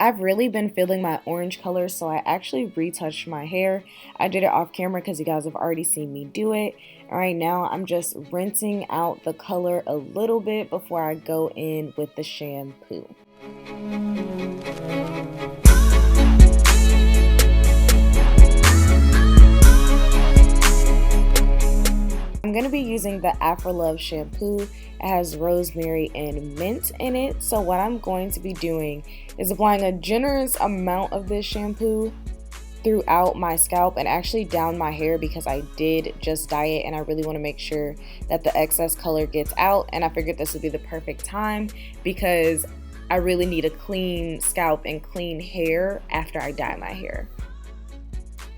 I've really been feeling my orange color, so I actually retouched my hair. I did it off camera because you guys have already seen me do it. All right, now I'm just rinsing out the color a little bit before I go in with the shampoo. I'm going to be using the Afro shampoo. It has rosemary and mint in it. So what I'm going to be doing is applying a generous amount of this shampoo throughout my scalp and actually down my hair, because I did just dye it and I really want to make sure that the excess color gets out. And I figured this would be the perfect time because I really need a clean scalp and clean hair after I dye my hair.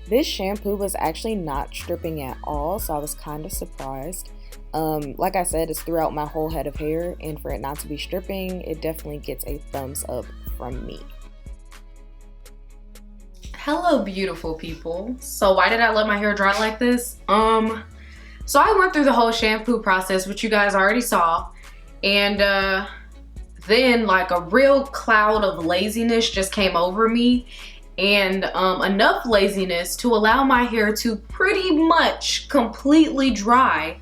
This shampoo was actually not stripping at all, so I was kind of surprised. Like I said, it's throughout my whole head of hair, and for it not to be stripping, it definitely gets a thumbs up from me. Hello, beautiful people. So why did I let my hair dry like this? So I went through the whole shampoo process, which you guys already saw, and then like a real cloud of laziness just came over me. And enough laziness to allow my hair to pretty much completely dry.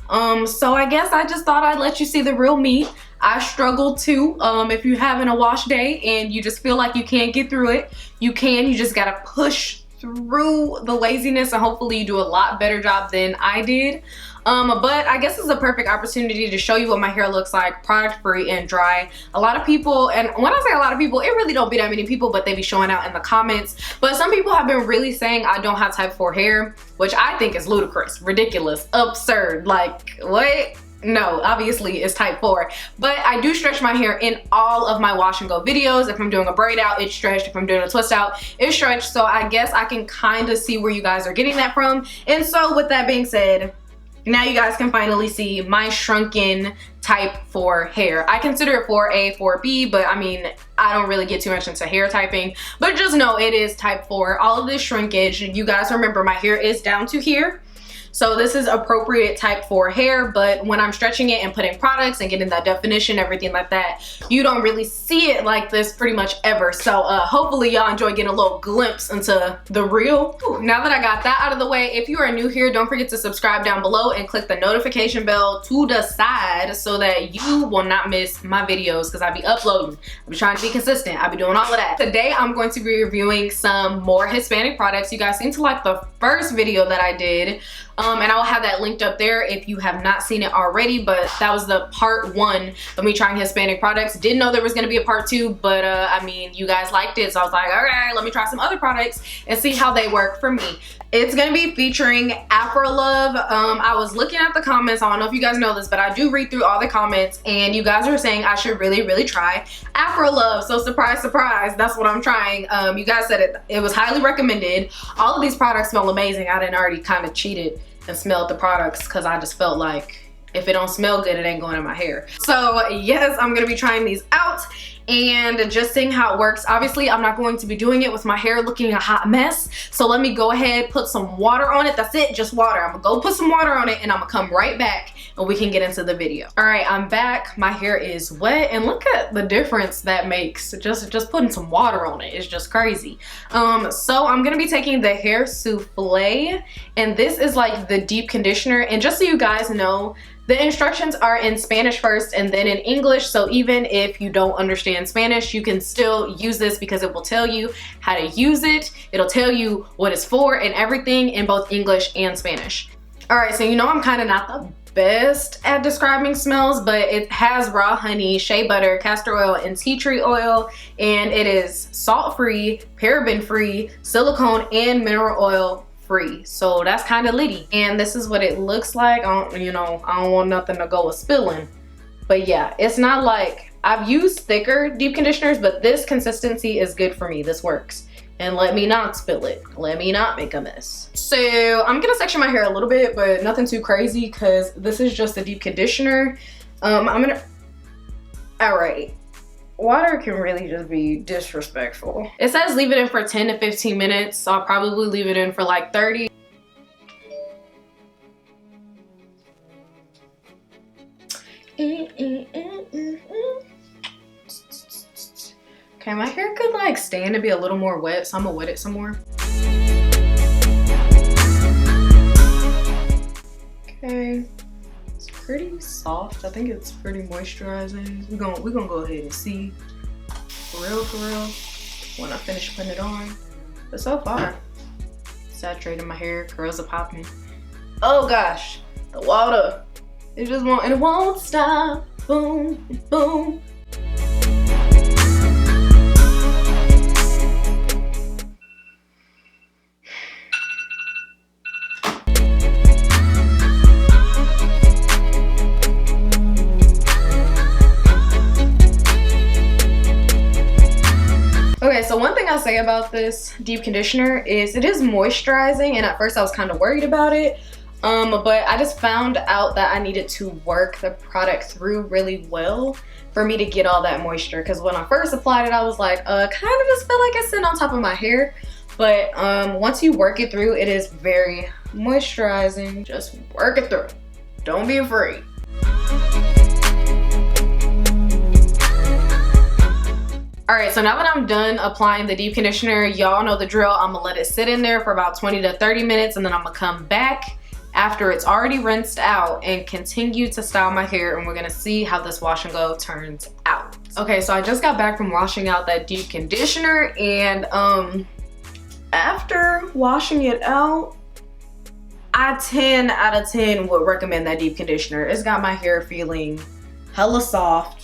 So I guess I just thought I'd let you see the real me. I struggled too. If you're having a wash day and you just feel like you can't get through it, you can. You just gotta push through the laziness, and hopefully you do a lot better job than I did. But I guess it's a perfect opportunity to show you what my hair looks like, product free and dry. A lot of people, and when I say a lot of people, it really don't be that many people, but they be showing out in the comments. But some people have been really saying I don't have type 4 hair, which I think is ludicrous, ridiculous, absurd. Like, what? No, obviously it's type 4, but I do stretch my hair in all of my wash and go videos. If I'm doing a braid out, it's stretched. If I'm doing a twist out, it's stretched. So I guess I can kind of see where you guys are getting that from. And so with that being said, now you guys can finally see my shrunken type 4 hair. I consider it 4A, 4B, but I mean, I don't really get too much into hair typing, but just know it is type 4. All of this shrinkage, you guys remember my hair is down to here. So this is appropriate type 4 hair, but when I'm stretching it and putting products and getting that definition, everything like that, you don't really see it like this pretty much ever. So hopefully y'all enjoy getting a little glimpse into the real. Now that I got that out of the way, if you are new here, don't forget to subscribe down below and click the notification bell to the side so that you will not miss my videos, because I be uploading. I be trying to be consistent. I be doing all of that. Today, I'm going to be reviewing some more Hispanic products. You guys seem to like the first video that I did. And I will have that linked up there if you have not seen it already, but that was the part 1 of me trying Hispanic products. Didn't know there was going to be a part 2, but I mean, you guys liked it, so I was like, all right, let me try some other products and see how they work for me. It's going to be featuring Afro. I was looking at the comments. I don't know if you guys know this, but I do read through all the comments, and you guys are saying I should really try Afro. So surprise, surprise, that's what I'm trying. You guys said it was highly recommended. All of these products smell amazing. I didn't already kind of cheated and smelled the products because I just felt like if it don't smell good, it ain't going in my hair. So yes, I'm gonna be trying these out and just seeing how it works. Obviously, I'm not going to be doing it with my hair looking a hot mess. So let me go ahead, put some water on it. That's it, just water. I'm gonna go put some water on it and I'm gonna come right back and we can get into the video. All right, I'm back. My hair is wet and look at the difference that makes. Just putting some water on it is just crazy. So I'm gonna be taking the hair souffle, and this is like the deep conditioner. And just so you guys know, the instructions are in Spanish first and then in English, so even if you don't understand Spanish, you can still use this because it will tell you how to use it. It'll tell you what it's for and everything in both English and Spanish. All right, so you know I'm kind of not the best at describing smells, but it has raw honey, shea butter, castor oil, and tea tree oil, and it is salt-free, paraben-free, silicone, and mineral oil free. So that's kind of litty, and this is what it looks like. I don't want nothing to go with spilling, but yeah, it's not like I've used thicker deep conditioners, but this consistency is good for me. This works. And let me not spill it. Let me not make a mess. So I'm gonna section my hair a little bit, but nothing too crazy because this is just a deep conditioner. All right. Water can really just be disrespectful. It says leave it in for 10 to 15 minutes. So I'll probably leave it in for like 30. Okay, my hair could like stand to be a little more wet, so I'm gonna wet it some more. Okay, it's pretty soft. I think it's pretty moisturizing. We're gonna go ahead and see for real when I finish putting it on. But so far, saturating my hair, curls are popping. Oh gosh, the water. It won't stop. Boom, boom. Okay, so one thing I'll say about this deep conditioner is it is moisturizing, and at first I was kind of worried about it. But I just found out that I needed to work the product through really well for me to get all that moisture. Because when I first applied it, I was like, kind of just feel like it's sitting on top of my hair. But once you work it through, it is very moisturizing. Just work it through. Don't be afraid. All right, so now that I'm done applying the deep conditioner, y'all know the drill. I'm gonna let it sit in there for about 20 to 30 minutes, and then I'm gonna come back after it's already rinsed out and continue to style my hair, and we're gonna see how this wash and go turns out. Okay, so I just got back from washing out that deep conditioner, and after washing it out, I 10 out of 10 would recommend that deep conditioner. It's got my hair feeling hella soft.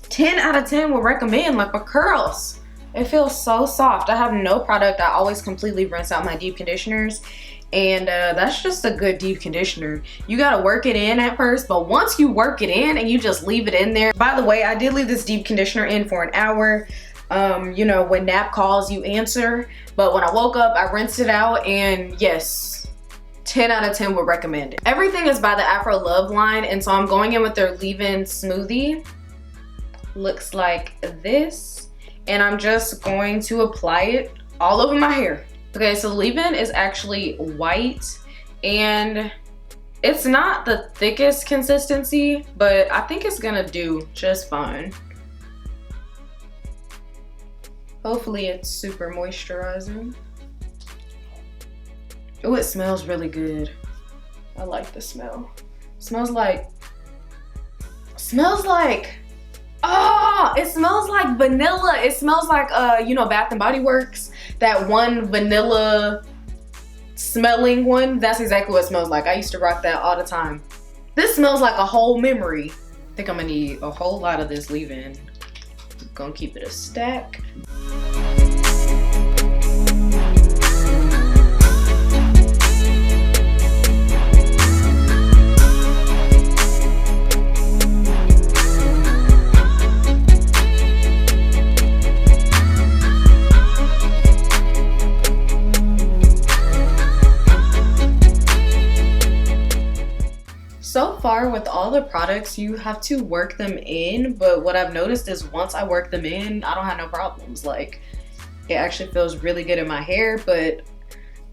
10 out of 10 would recommend, like, for curls. It feels so soft. I have no product. I always completely rinse out my deep conditioners, and that's just a good deep conditioner. You gotta work it in at first, but once you work it in and you just leave it in there. By the way, I did leave this deep conditioner in for an hour. You know, when nap calls, you answer. But when I woke up, I rinsed it out, and yes, 10 out of 10 would recommend it. Everything is by the Afro Love line, and so I'm going in with their leave-in smoothie. Looks like this, and I'm just going to apply it all over my hair. Okay, so the leave-in is actually white, and it's not the thickest consistency, but I think it's gonna do just fine. Hopefully it's super moisturizing. Oh, it smells really good. I like the smell. Smells like, oh, it smells like vanilla. It smells like, you know, Bath and Body Works, that one vanilla smelling one. That's exactly what it smells like. I used to rock that all the time. This smells like a whole memory. I think I'm gonna need a whole lot of this leave-in. I'm gonna keep it a stack. So far with all the products, you have to work them in, but what I've noticed is once I work them in, I don't have no problems. Like, it actually feels really good in my hair, but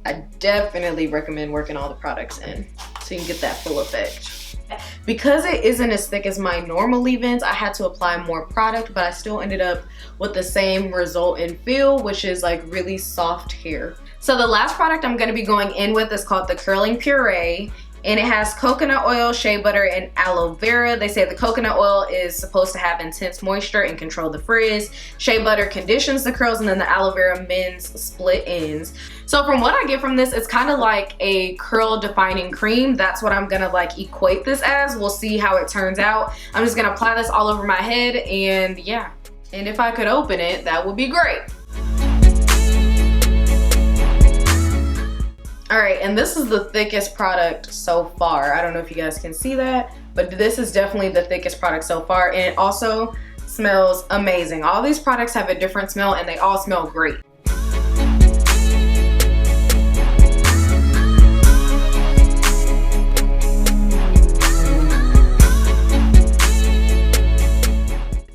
I definitely recommend working all the products in so you can get that full effect. Because it isn't as thick as my normal leave-ins, I had to apply more product, but I still ended up with the same result and feel, which is like really soft hair. So the last product I'm gonna be going in with is called the Curling Puree. And it has coconut oil, shea butter, and aloe vera. They say the coconut oil is supposed to have intense moisture and control the frizz. Shea butter conditions the curls, and then the aloe vera mends split ends. So from what I get from this, it's kind of like a curl defining cream. That's what I'm gonna like equate this as. We'll see how it turns out. I'm just gonna apply this all over my head, and yeah. And if I could open it, that would be great. All right, and this is the thickest product so far. I don't know if you guys can see that, but this is definitely the thickest product so far, and it also smells amazing. All these products have a different smell, and they all smell great.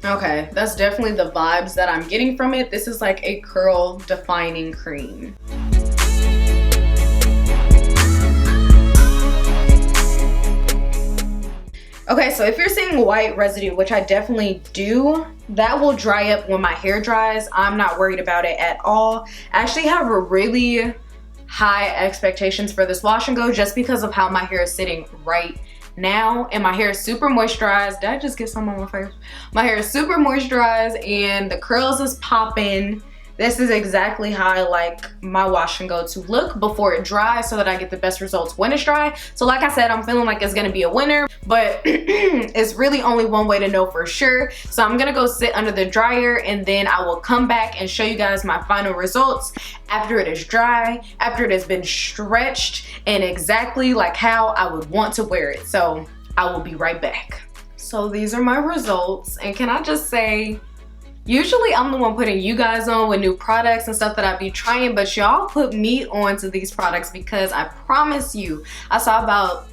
Okay, that's definitely the vibes that I'm getting from it. This is like a curl defining cream. Okay, so if you're seeing white residue, which I definitely do, that will dry up when my hair dries. I'm not worried about it at all. I actually have a really high expectations for this wash and go just because of how my hair is sitting right now, and my hair is super moisturized. Did I just get some on my face? My hair is super moisturized and the curls is popping. This is exactly how I like my wash and go to look before it dries so that I get the best results when it's dry. So like I said, I'm feeling like it's gonna be a winner, but it's really only one way to know for sure. So I'm gonna go sit under the dryer and then I will come back and show you guys my final results after it is dry, after it has been stretched, and exactly like how I would want to wear it. So I will be right back. So these are my results, and can I just say, usually I'm the one putting you guys on with new products and stuff that I be trying, but y'all put me on to these products because I promise you, I saw about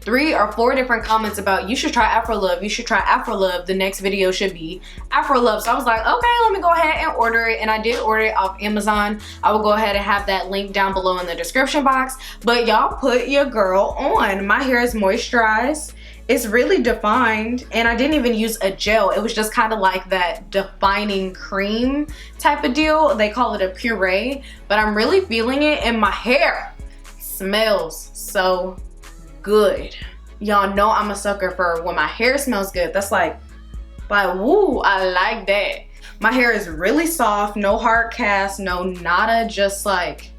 3 or 4 different comments about you should try Afro Love, you should try Afro Love, the next video should be Afro Love. So I was like, okay, let me go ahead and order it, and I did order it off Amazon. I will go ahead and have that link down below in the description box. But y'all put your girl on. My hair is moisturized. It's really defined, and I didn't even use a gel. It was just kind of like that defining cream type of deal. They call it a puree, but I'm really feeling it, and my hair smells so good. Y'all know I'm a sucker for when my hair smells good. That's like woo, I like that. My hair is really soft, no hard cast, no nada, just like,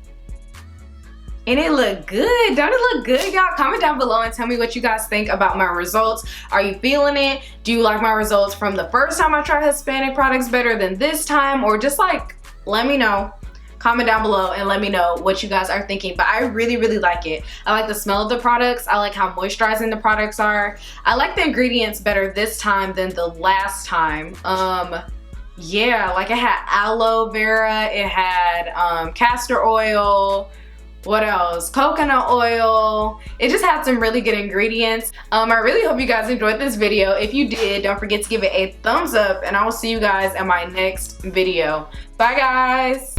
and it look good. Don't it look good, y'all? Comment down below and tell me what you guys think about my results. Are you feeling it? Do you like my results from the first time I tried Hispanic products better than this time? Or just like, let me know. Comment down below and let me know what you guys are thinking. But I really, really like it. I like the smell of the products. I like how moisturizing the products are. I like the ingredients better this time than the last time. Yeah, like it had aloe vera, it had castor oil, what else? Coconut oil. It just had some really good ingredients. I really hope you guys enjoyed this video. If you did, don't forget to give it a thumbs up, and I will see you guys in my next video. Bye guys.